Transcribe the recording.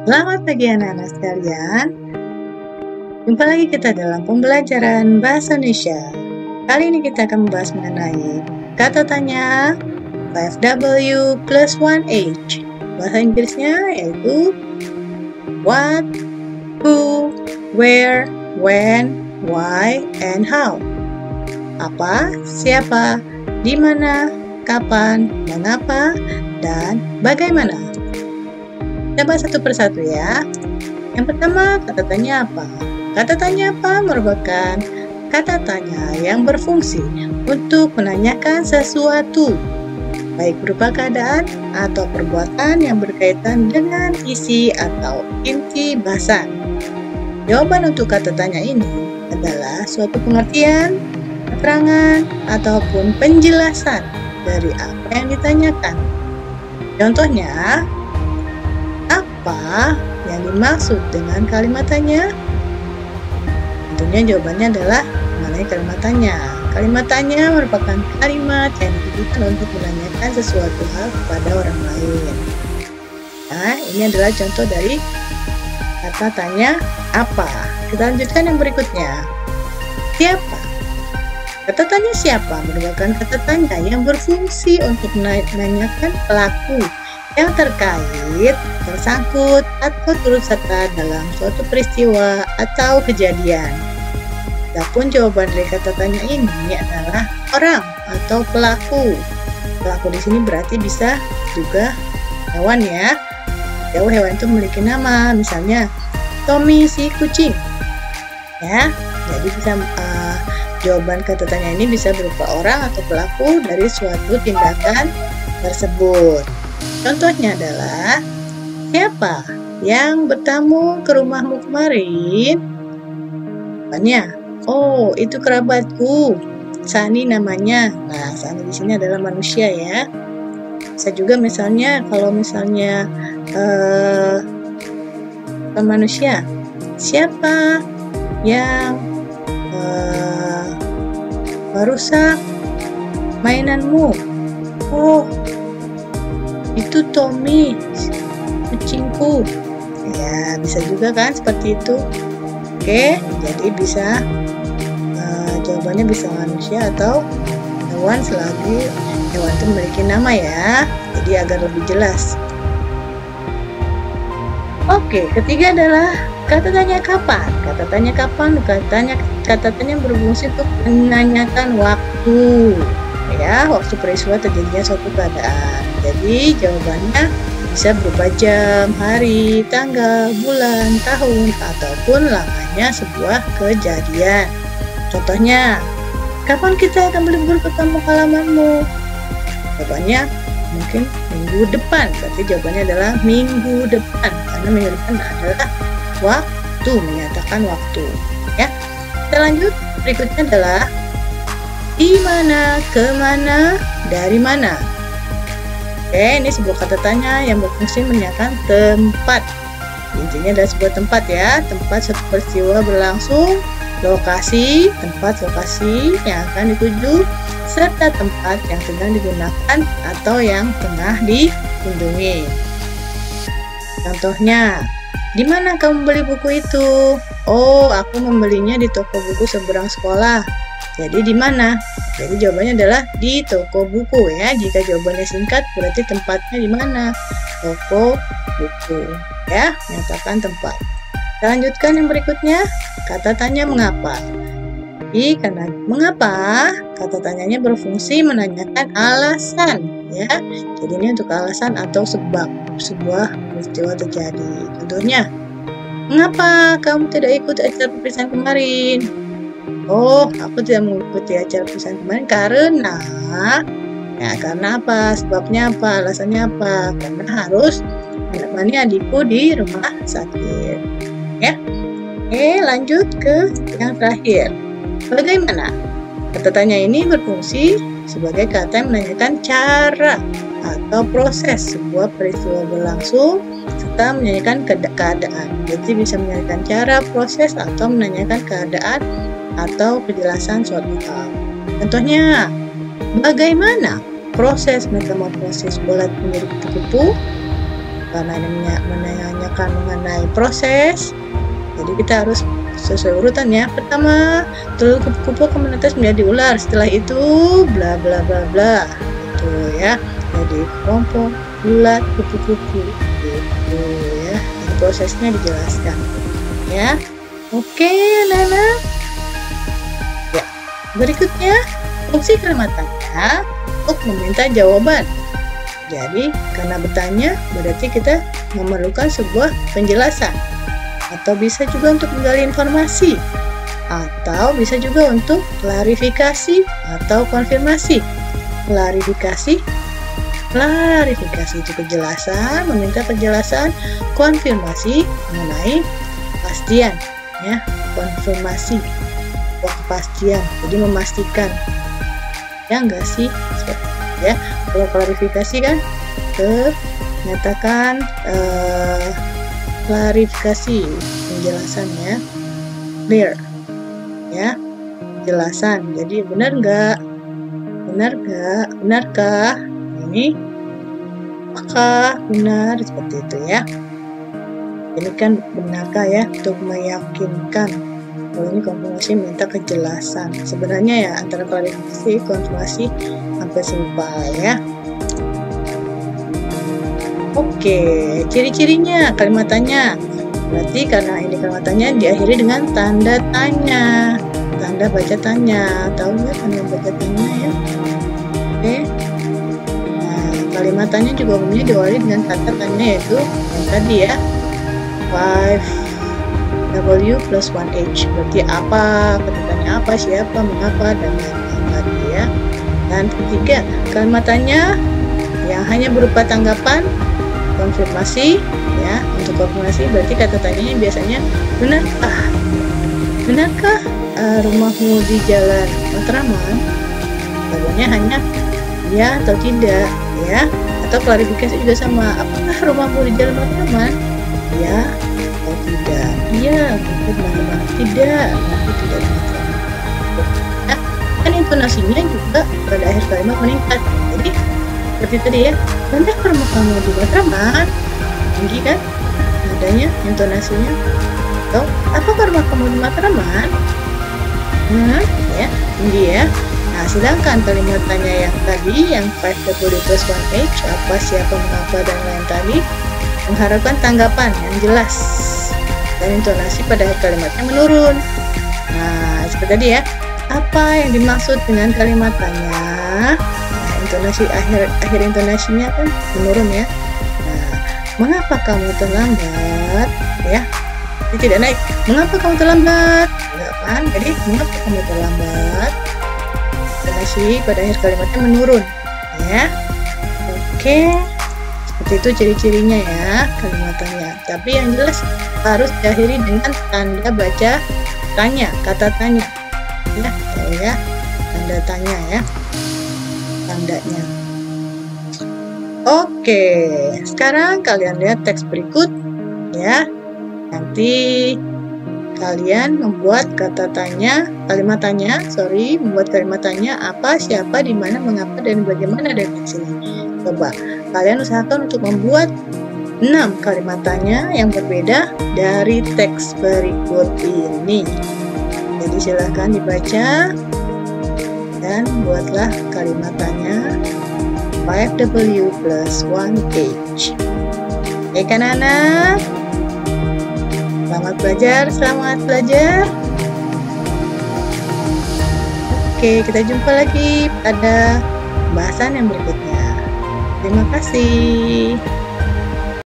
Selamat pagi anak-anak sekalian. Jumpa lagi kita dalam pembelajaran Bahasa Indonesia. Kali ini kita akan membahas mengenai kata tanya 5W plus 1H. Bahasa Inggrisnya yaitu what, who, where, when, why, and how. Apa, siapa, di mana, kapan, mengapa, dan bagaimana. Kita bahas satu persatu ya. Yang pertama, kata tanya apa? Kata tanya apa merupakan kata tanya yang berfungsi untuk menanyakan sesuatu, baik berupa keadaan atau perbuatan yang berkaitan dengan isi atau inti bahasan. Jawaban untuk kata tanya ini adalah suatu pengertian, keterangan, ataupun penjelasan dari apa yang ditanyakan. Contohnya, apa yang dimaksud dengan kalimat tanya? Tentunya jawabannya adalah mengenai kalimat tanya. Kalimat tanya merupakan kalimat yang ditujukan untuk menanyakan sesuatu hal kepada orang lain. Nah, ini adalah contoh dari kata tanya apa. Kita lanjutkan yang berikutnya. Siapa? Kata tanya siapa merupakan kata tanya yang berfungsi untuk menanyakan pelaku yang terkait, tersangkut, atau turut serta dalam suatu peristiwa atau kejadian. Adapun jawaban dari kata tanya ini adalah orang atau pelaku. Pelaku di sini berarti bisa juga hewan ya. Jauh hewan itu memiliki nama, misalnya Tommy si kucing. Ya, jadi bisa jawaban kata tanya ini bisa berupa orang atau pelaku dari suatu tindakan tersebut. Contohnya adalah, siapa yang bertamu ke rumahmu kemarin? Jawabannya, oh itu kerabatku, Sani namanya. Nah, Sani di sini adalah manusia ya. Bisa juga misalnya kalau misalnya manusia, siapa yang merusak mainanmu? Oh, itu Tommy, kucingku. Ya, bisa juga kan seperti itu. Oke, jadi bisa jawabannya bisa manusia atau hewan selagi hewan itu memiliki nama ya. Jadi agar lebih jelas. Oke, ketiga adalah kata tanya kapan. Kata tanya kapan, kata tanya berfungsi untuk menanyakan waktu. Ya, waktu peristiwa terjadinya suatu keadaan. Jadi jawabannya bisa berupa jam, hari, tanggal, bulan, tahun, ataupun lamanya sebuah kejadian. Contohnya, kapan kita akan berlibur ke kampung halamanmu? Jawabannya mungkin minggu depan. Berarti jawabannya adalah minggu depan. Karena minggu depan adalah waktu, menyatakan waktu. Ya, kita lanjut. Berikutnya adalah di mana, kemana, dari mana. Oke, ini sebuah kata tanya yang berfungsi menanyakan tempat. Intinya adalah sebuah tempat ya, tempat suatu peristiwa berlangsung, lokasi, tempat lokasi yang akan dituju, serta tempat yang sedang digunakan atau yang tengah dikunjungi. Contohnya, di mana kamu beli buku itu? Oh, aku membelinya di toko buku seberang sekolah. Jadi di mana? Jadi jawabannya adalah di toko buku ya. Jika jawabannya singkat berarti tempatnya di mana? Toko buku. Ya, menyatakan tempat. Kita lanjutkan yang berikutnya. Kata tanya mengapa. Jadi karena mengapa, kata tanyanya berfungsi menanyakan alasan ya. Jadi ini untuk alasan atau sebab sebuah peristiwa terjadi. Contohnya, mengapa kamu tidak ikut acara perpisahan kemarin? Oh, aku tidak mengikuti acara perpisahan kemarin karena apa? Sebabnya apa? Alasannya apa? Karena harus menemani adikku di rumah sakit. Ya. Oke, lanjut ke yang terakhir. Bagaimana? Kata tanya ini berfungsi sebagai kata yang menanyakan cara atau proses sebuah peristiwa berlangsung serta menanyakan keadaan. Jadi bisa menanyakan cara, proses, atau menanyakan keadaan atau penjelasan suatu hal. Contohnya, bagaimana proses metamorfosis bulat menjadi kupu-kupu? Karena menanyakan menceritakan mengenai proses. Jadi kita harus sesuai urutannya. Pertama, telur kupu-kupu akan menetas menjadi ular. Setelah itu, bla bla bla bla. Gitu ya. Jadi kelompok ulat kupu-kupu. Gitu ya. Jadi prosesnya dijelaskan. Ya. Oke, anak-anak. Ya. Berikutnya, fungsi kalimat tanya untuk meminta jawaban. Jadi, karena bertanya, berarti kita memerlukan sebuah penjelasan. Atau bisa juga untuk menggali informasi. Atau bisa juga untuk klarifikasi atau konfirmasi. Klarifikasi itu kejelasan, meminta penjelasan. Konfirmasi mengenai kepastian. Ya, konfirmasi. Kepastian, jadi memastikan. Ya enggak sih? Ya, kalau klarifikasi kan menyatakan klarifikasi penjelasannya clear ya, penjelasan. Jadi benarkah ini, apakah benar, seperti itu ya. Ini kan benarkah ya, untuk meyakinkan. Kalau ini konfirmasi minta kejelasan. Sebenarnya ya antara klarifikasi konfirmasi hampir serupa ya. Oke, ciri-cirinya kalimat tanya. Berarti karena ini kalimat tanya diakhiri dengan tanda tanya, tanda baca tanya. Tahu nggak tanda baca tanya ya? Oke. Nah, kalimat tanya juga umumnya diawali dengan kata tanya, yaitu yang tadi ya, 5W plus 1H. Berarti apa, kata tanya apa, siapa, mengapa, dan lain-lain tadi ya. Dan ketiga, kalimat tanya yang hanya berupa tanggapan, konfirmasi ya. Untuk konfirmasi berarti kata tanyanya biasanya benarkah rumahmu di Jalan Matraman? Jawabannya hanya ya atau tidak ya. Atau klarifikasi juga sama, apakah rumahmu di Jalan Matraman? Ya atau tidak. Iya, benar. Tidak, tidak. Nah, kan intonasinya juga pada akhir kalimat meningkat. Jadi seperti tadi ya, benarkah rumah kamu di Matraman? Tinggi kan nadanya, intonasinya. Atau apakah rumah kamu di Matraman? Ya, tinggi ya. Nah, sedangkan kalimat tanya yang tadi, yang 5W plus 1H, apa, siapa, mengapa, dan lain tadi, mengharapkan tanggapan yang jelas dan intonasi pada akhir kalimatnya menurun. Nah, seperti tadi ya, apa yang dimaksud dengan kalimat tanya? Intonasi akhir intonasinya kan menurun ya. Nah, mengapa kamu terlambat ya? Ini tidak naik. Mengapa kamu terlambat? Enggak kan? Jadi mengapa kamu terlambat? Intonasi pada akhir kalimatnya menurun ya. Oke. Seperti itu ciri-cirinya ya kalimat tanya. Tapi yang jelas harus diakhiri dengan tanda baca tanya, kata tanya. Ya, tanda tanya ya. Tandanya. Oke, sekarang kalian lihat teks berikut ya. Nanti kalian membuat membuat kalimat tanya apa, siapa, di mana, mengapa, dan bagaimana dari teks ini. Coba kalian usahakan untuk membuat 6 kalimat tanya yang berbeda dari teks berikut ini. Jadi silahkan dibaca dan buatlah kalimat tanya 5W plus 1H. Oke kan anak? Selamat belajar. Oke, kita jumpa lagi pada pembahasan yang berikutnya. Terima kasih.